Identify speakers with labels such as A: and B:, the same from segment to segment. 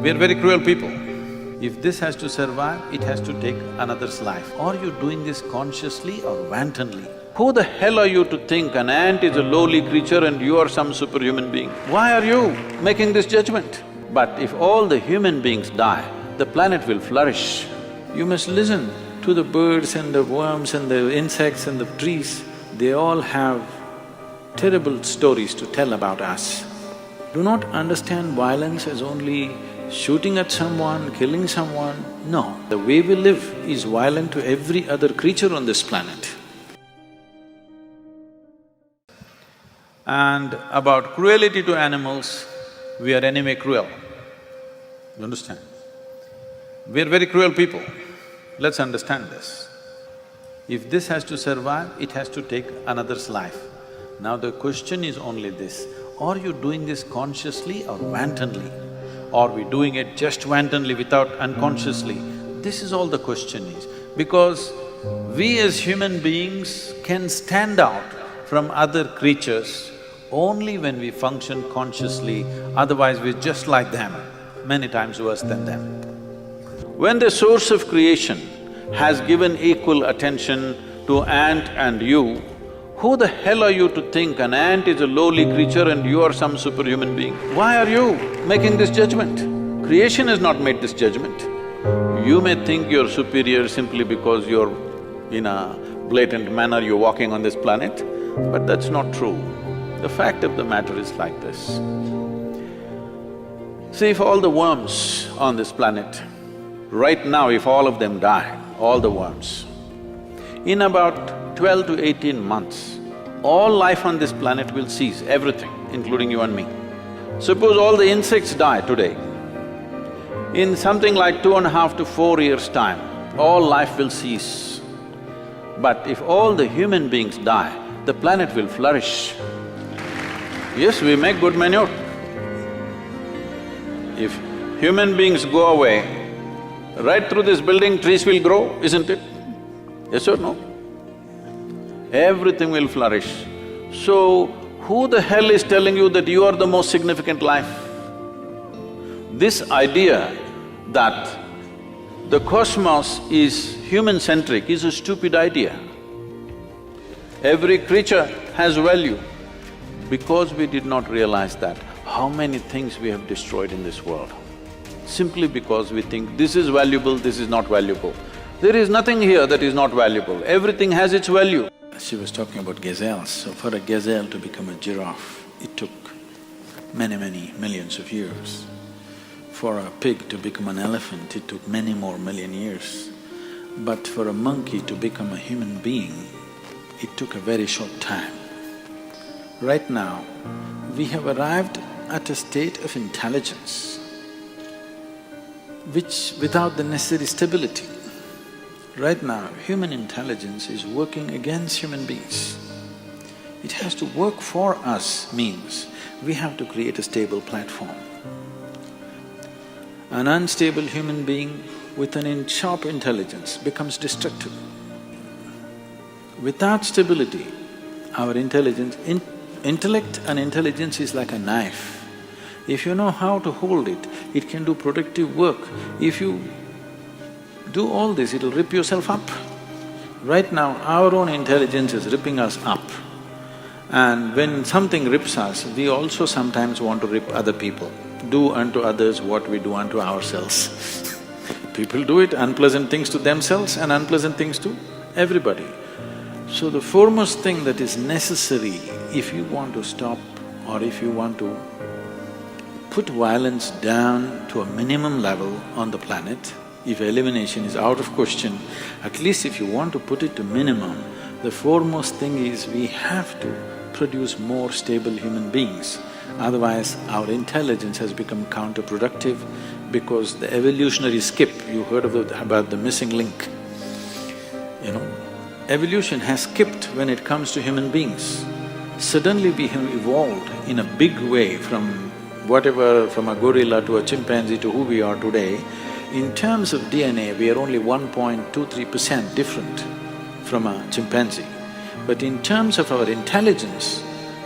A: We're very cruel people. If this has to survive, it has to take another's life. Are you doing this consciously or wantonly? Who the hell are you to think an ant is a lowly creature and you are some superhuman being? Why are you making this judgment? But if all the human beings die, the planet will flourish. You must listen to the birds and the worms and the insects and the trees. They all have terrible stories to tell about us. Do not understand violence as only shooting at someone, killing someone. No, the way we live is violent to every other creature on this planet. And about cruelty to animals, we are anyway cruel. You understand? We're very cruel people. Let's understand this. If this has to survive, it has to take another's life. Now the question is only this, are you doing this consciously or wantonly? Are we doing it just wantonly without unconsciously? This is all the question is. Because we as human beings can stand out from other creatures only when we function consciously, otherwise we're just like them, many times worse than them. When the source of creation has given equal attention to ant and you, who the hell are you to think an ant is a lowly creature and you are some superhuman being? Why are you making this judgment? Creation has not made this judgment. You may think you're superior simply because you're in a blatant manner, you're walking on this planet, but that's not true. The fact of the matter is like this. See, if all the worms on this planet, right now if all of them die, all the worms, in about 12 to 18 months, all life on this planet will cease, everything, including you and me. Suppose all the insects die today, in something like 2.5 to 4 years' time, all life will cease. But if all the human beings die, the planet will flourish. Yes, we make good manure. If human beings go away, right through this building trees will grow, isn't it? Yes or no? Everything will flourish. So, who the hell is telling you that you are the most significant life? This idea that the cosmos is human-centric is a stupid idea. Every creature has value. Because we did not realize that, how many things we have destroyed in this world? Simply because we think this is valuable, this is not valuable. There is nothing here that is not valuable, everything has its value. She was talking about gazelles. So for a gazelle to become a giraffe, it took many millions of years. For a pig to become an elephant, it took many more million years. But for a monkey to become a human being, it took a very short time. Right now, we have arrived at a state of intelligence which without the necessary stability. Right now, human intelligence is working against human beings. It has to work for us means we have to create a stable platform. An unstable human being with an sharp intelligence becomes destructive. Without stability, our intellect and intelligence is like a knife. If you know how to hold it, it can do productive work. If you do all this, it'll rip yourself up. Right now, our own intelligence is ripping us up. And when something rips us, we also sometimes want to rip other people. Do unto others what we do unto ourselves. People do it, unpleasant things to themselves and unpleasant things to everybody. So the foremost thing that is necessary if you want to stop or if you want to put violence down to a minimum level on the planet, if elimination is out of question, at least if you want to put it to minimum, the foremost thing is we have to produce more stable human beings. Otherwise, our intelligence has become counterproductive because the evolutionary skip, you heard about the missing link, you know. Evolution has skipped when it comes to human beings. Suddenly we have evolved in a big way from whatever, from a gorilla to a chimpanzee to who we are today. In terms of DNA, we are only 1.23% different from a chimpanzee. But in terms of our intelligence,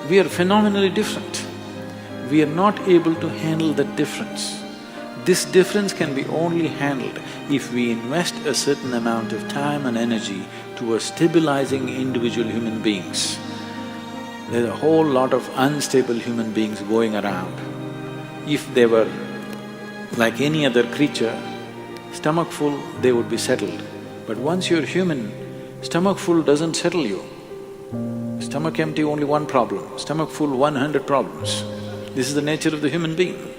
A: we are phenomenally different. We are not able to handle that difference This difference can be only handled if we invest a certain amount of time and energy towards stabilizing individual human beings. There's a whole lot of unstable human beings going around. If they were like any other creature, stomach full, they would be settled. But once you're human, stomach full doesn't settle you. Stomach empty, only one problem. Stomach full, 100 problems. This is the nature of the human being,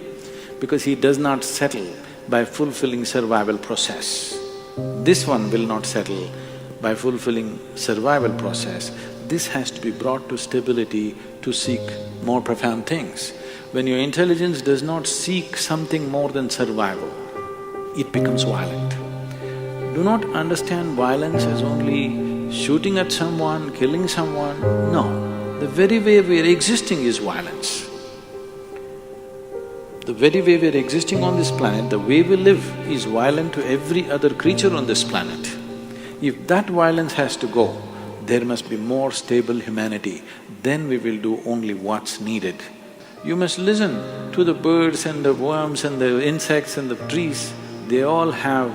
A: because he does not settle by fulfilling survival process. This one will not settle by fulfilling survival process. This has to be brought to stability to seek more profound things. When your intelligence does not seek something more than survival, it becomes violent. Do not understand violence as only shooting at someone, killing someone. No, the very way we are existing is violence. The very way we are existing on this planet, the way we live is violent to every other creature on this planet. If that violence has to go, there must be more stable humanity, then we will do only what's needed. You must listen to the birds and the worms and the insects and the trees. They all have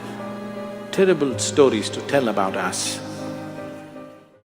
A: terrible stories to tell about us.